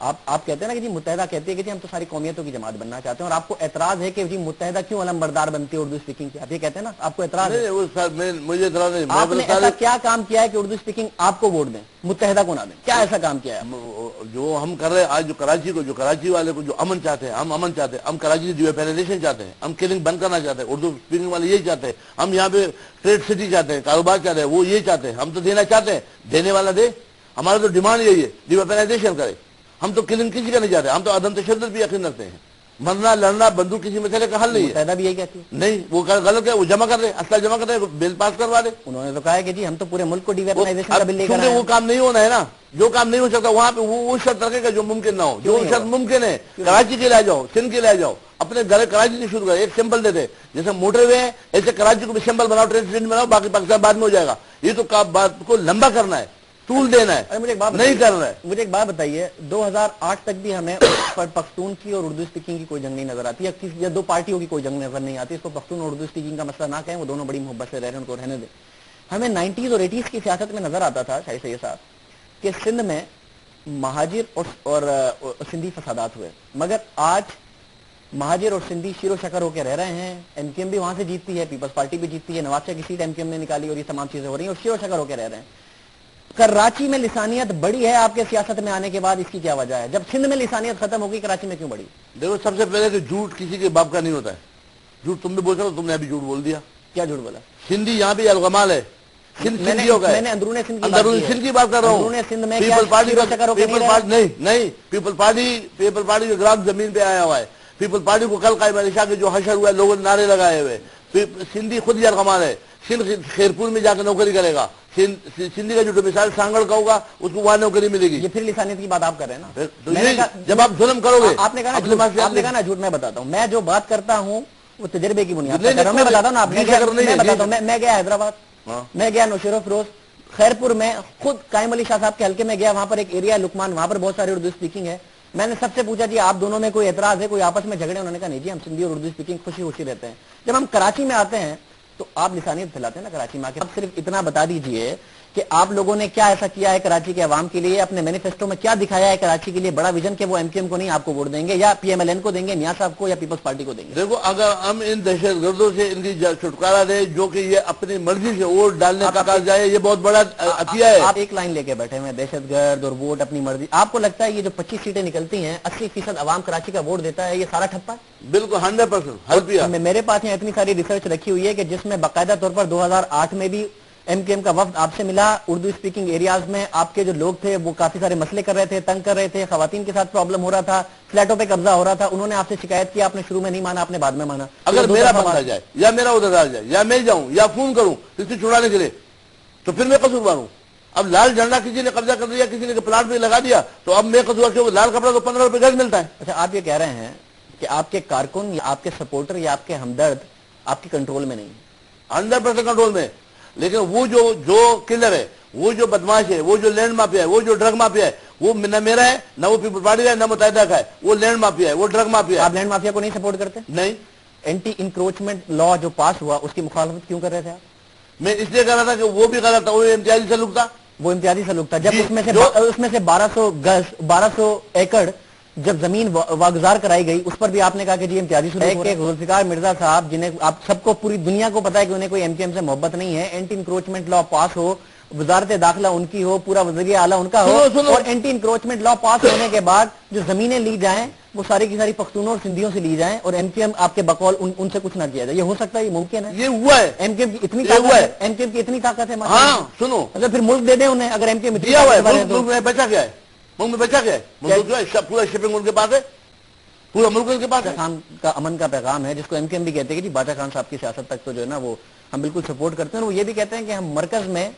آپ کہتے ہیں نا کہ جی متحدہ کہتی ہے کہ جی ہم تو ساری قومیتوں کی جماعت بننا چاہتے ہیں، اور آپ کو اعتراض ہے کہ جی متحدہ کیوں علم بردار بنتی ہے اردو اسپیکنگ کی، آپ یہ کہتے ہیں نا آپ کو اعتراض ہے؟ مجھے اعتراض نہیں، آپ نے ایسا کیا کام کیا ہے کہ اردو اسپیکنگ آپ کو ووٹ دیں متحدہ کو نہ دیں؟ کیا ایسا کام کیا ہے جو ہم کر رہے ہیں آج، جو کراچی والے کو جو امن چاہتے ہیں، ہم امن چاہتے ہیں، ہم کراچی کی ڈیویپنائزیشن چاہتے ہیں، ہم کلنگ بند کرنا چاہتے ہیں، اردو اسپیکنگ والے یہی چاہتے ہیں، ہم یہاں پہ ٹریڈ سٹی چاہتے ہیں، کاروبار چاہتے ہیں، وہ یہ چاہتے ہیں، ہم تو دینا چاہتے ہیں، دینے والا دے، ہمارا تو ڈیمانڈ یہی ہے ڈیویپنائزیشن کرے، ہم تو کلنگ کسی کا نہیں چاہتے، ہم تو عدم تشدد بھی یقین رکھتے ہیں، مرنا لڑنا بندوق کسی مسئلے کا حل نہیں ہے، متحدہ بھی یہی کہتی ہے؟ نہیں وہ غلط ہے، وہ جمع کر دے، اسلحہ جمع کر دے، بل پاس کروا دے، انہوں نے تو کہا ہے کہ جی ہم تو پورے ملک کو ڈیویپنائزیشن کا بل لے کر کیونکہ آئے وہ ہیں۔ کام نہیں ہونا ہے نا، جو کام نہیں ہو سکتا وہاں پہ وہ شرط رکھے گا جو ممکن نہ ہو، جو شرط ممکن ہے، کراچی کے لے جاؤ، سندھ کے لے جاؤ، اپنے گھر کراچی سے شروع کرے، ایک سمبل دے دے، جیسے موٹر وے ہے ایسے کراچی کو بھی سمبل بناؤ، ٹرین اسٹیشن بناؤ، باقی پاکستان بعد میں ہو جائے گا، یہ تو بات کو لمبا کرنا ہے، طول دینا ہے، نہیں کر رہا ہے۔ مجھے ایک بات بتائیے، 2008 تک بھی ہمیں پختون کی اور اردو اسپیکنگ کی کوئی جنگ نہیں نظر آتی، یا دو پارٹیوں کی کوئی جنگ نظر نہیں آتی، اس کو پختون اور اردو اسپیکنگ کا مسئلہ نہ کہیں، وہ دونوں بڑی محبت سے رہ رہے ہیں، ان کو رہنے دیں۔ ہمیں 90s اور 80s کی سیاست میں نظر آتا تھا شاہد سید صاحب کہ سندھ میں مہاجر اور سندھی فسادات ہوئے، مگر آج مہاجر اور سندھی شیر و شکر ہو کے رہ رہے ہیں، ایم کیو ایم بھی وہاں سے جیتتی ہے، پیپلز پارٹی بھی جیتتی ہے، نواز شاہ کی سیٹ ایم کیو ایم نے نکالی، اور یہ تمام چیزیں ہو رہی ہیں، اور شیر و شکر ہو کے رہ رہے ہیں۔ کراچی میں لسانیت بڑی ہے آپ کے سیاست میں آنے کے بعد، اس کی کیا وجہ ہے؟ جب سندھ میں لسانیت ختم ہوگی، کراچی میں کیوں بڑی؟ دیکھو سب سے پہلے کہ جھوٹ کسی کے باپ کا نہیں ہوتا ہے، جھوٹ تم بھی بول رہے ہو، تم نے ابھی جھوٹ بول دیا۔ کیا جھوٹ بولا؟ سندھی یہاں بھی الغمال ہے، میں نے اندرون سندھ کی بات کر رہا ہوں، اندرون سندھ میں پیپل پارٹی نہیں، پیپل پارٹی کے گراف زمین پہ آیا ہوا ہے، پیپل پارٹی کو کل قائم علی شاہ کے جو حشر ہوا ہے، لوگوں نے نعرے لگائے ہوئے، سندھی خود ہی الغمال ہے، سندھ خیرپور میں جا کے نوکری کرے گا، سندھی کا جو ڈومیسائل سانگڑ کا ہوگا اس کو وہاں نوکری ملے گی۔ یہ پھر لسانیت کی بات آپ کر رہے ہیں نا، جب آپ ظلم کرو گے، آپ نے کہا نا جھوٹ، میں بتاتا ہوں، میں جو بات کرتا ہوں وہ تجربے کی بنیاد پر کر رہا ہوں، میں بتاتا ہوں نا، میں گیا حیدرآباد، میں گیا نوشیر و فروز، خیرپور میں خود قائم علی شاہ صاحب کے حلقے میں گیا، وہاں پر ایک ایریا لکمان، وہاں پر بہت ساری اردو اسپیکنگ ہے، میں نے سب سے پوچھا جی آپ دونوں میں کوئی اعتراض ہے، کوئی آپس میں جھگڑے؟ انہوں نے کہا نہیں جی ہم سندھی اور اردو اسپیکنگ خوشی خوشی رہتے ہیں۔ جب ہم کراچی میں آتے ہیں تو آپ لسانیت پھیلاتے ہیں نا کراچی میں آ کے، اب صرف اتنا بتا دیجئے کہ آپ لوگوں نے کیا ایسا کیا ہے کراچی کے عوام کے لیے، اپنے مینیفیسٹو میں کیا دکھایا ہے کراچی کے لیے بڑا ویژن کہ وہ ایم کیو ایم کو نہیں آپ کو ووٹ دیں گے، یا پی ایم ایل این کو دیں گے، میاں صاحب کو، یا پیپلز پارٹی کو دیں گے؟ دیکھو اگر ہم ان دہشت گردوں سے ان کی چھٹکارا دیں جو کہ یہ اپنی مرضی سے ووٹ ڈالنے کا کہا جائے، یہ بہت بڑا عطیہ ہے۔ آپ ایک لائن لے کے بیٹھے ہوئے دہشت گرد اور ووٹ اپنی مرضی، آپ کو لگتا ہے یہ جو 25 سیٹیں نکلتی ہیں 80% عوام کراچی کا ووٹ دیتا ہے، یہ سارا ٹھپا ہے؟ بالکل 100%۔ میرے پاس یہاں اتنی ساری ریسرچ رکھی ہوئی ہے کہ جس میں باقاعدہ طور پر 2008 میں بھی ایم کیو ایم کا وفد آپ سے ملا، اردو اسپیکنگ ایریاز میں آپ کے جو لوگ تھے وہ کافی سارے مسئلے کر رہے تھے، تنگ کر رہے تھے، خواتین کے ساتھ پرابلم ہو رہا تھا، فلیٹوں پہ قبضہ ہو رہا تھا، انہوں نے آپ سے شکایت کی، آپ نے شروع میں نہیں مانا، آپ نے بعد میں مانا۔ اگر میرا بندہ جائے یا میرا ادھر آ جائے یا میں جاؤں یا فون کروں کسی چھڑانے کے لیے تو پھر میں قصوروار ہوں۔ اب لال جھنڈا کسی نے قبضہ کر دیا، کسی نے پلاٹ پہ لگا دیا تو اب میں قصوروار کیوں؟ لال کپڑا تو 15 روپے گز ملتا ہے۔ اچھا آپ یہ کہہ رہے ہیں کہ آپ کے کارکن یا آپ کے سپورٹر یا آپ کے ہمدرد آپ کے کنٹرول میں نہیں ہے؟ 100% کنٹرول میں، لیکن وہ جو کلر ہے، وہ جو بدماش ہے، وہ جو لینڈ مافیا ہے، وہ جو ڈرگ مافیا ہے، وہ نہ میرا ہے نہ وہ پیپل پارٹی کا ہے نہ متحدہ کا ہے، وہ لینڈ مافیا ہے، وہ ڈرگ مافیا ہے۔ آپ لینڈ مافیا کو نہیں سپورٹ کرتے؟ نہیں۔ اینٹی انکروچمنٹ لا جو پاس ہوا اس کی مخالفت کیوں کر رہے تھے آپ؟ میں اس لیے کہہ رہا تھا کہ وہ بھی غلط تھا، وہ امتیازی سلوک تھا۔ وہ امتیازی سلوک تھا جب اس میں سے 1200 ایکڑ جب زمین واگزار کرائی گئی، اس پر بھی آپ نے کہا کہ جی امتیازی سلوک ہو رہا ہے۔ ذوالفقار مرزا صاحب جنہیں آپ سب کو پوری دنیا کو پتا ہے کہ انہیں کوئی ایم کیو ایم سے محبت نہیں ہے، اینٹی انکروچمنٹ لا پاس ہو، وزارت داخلہ ان کی ہو، پورا وزیر اعلیٰ ان کا ہو، اور اینٹی انکروچمنٹ لا پاس ہونے کے بعد جو زمینیں لی جائیں وہ ساری کی ساری پختونوں اور سندھیوں سے لی جائیں، اور ایم کیو ایم آپ کے بقول ان سے کچھ نہ کیا جائے، یہ ہو سکتا ہے؟ یہ ممکن ہے؟ یہ ہوا ہے۔ ایم کیو ایم کی اتنی طاقت ہے، ایم کیو ایم کی اتنی طاقت ہے؟ ہاں سنو، اگر پھر ملک دے دیں انہیں، اگر ایم کیو ایم دیا ہوا ہے، ملک میں بچا کیا ہے؟ ملک میں بچا کیا ہے؟ ملک جو ہے پورا شپنگ ان کے پاس ہے، پورا ملک ان کے پاس ہے۔ خان کا امن کا پیغام ہے، جس کو ایم کیو ایم بھی کہتے ہیں کہ جی باچا خان صاحب کی سیاست تک تو جو ہے نا وہ ہم بالکل سپورٹ کرتے ہیں، اور وہ یہ بھی کہتے ہیں کہ ہم مرکز میں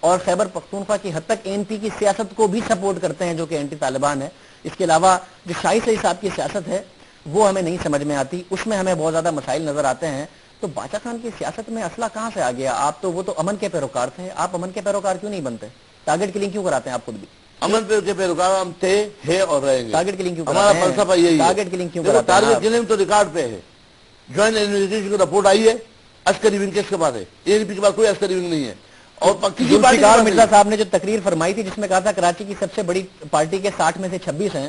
اور خیبر پختونخوا کی حد تک اے این پی کی سیاست کو بھی سپورٹ کرتے ہیں جو کہ اینٹی طالبان ہے۔ اس کے علاوہ جو شاہد سعید صاحب کی سیاست ہے وہ ہمیں نہیں سمجھ میں آتی، اس میں ہمیں بہت زیادہ مسائل نظر آتے ہیں۔ تو باچا خان کی سیاست میں اسلحہ کہاں سے آ گیا؟ آپ تو وہ تو امن کے پیروکار تھے، آپ امن کے پیروکار کیوں نہیں بنتے؟ ٹارگٹ کلنگ کیوں کراتے ہیں آپ خود بھی؟ امن کے پیروکار ہم تھے، ہے اور رہیں گے۔ ٹارگٹ کلنگ کیوں ہمارا فلسفہ یہی ہے۔ ٹارگٹ کلنگ کیوں کراتے ہیں؟ ٹارگٹ کلنگ تو ریکارڈ پہ ہے، جوائنٹ انویسٹیگیشن کی رپورٹ آئی ہے، عسکری ونگ کس کے پاس ہے؟ اے این پی کے پاس کوئی عسکری ونگ نہیں ہے، اور ذوالفقار مرزا صاحب نے جو تقریر فرمائی تھی جس میں کہا تھا کراچی کی سب سے بڑی پارٹی کے 60 میں سے 26 ہیں،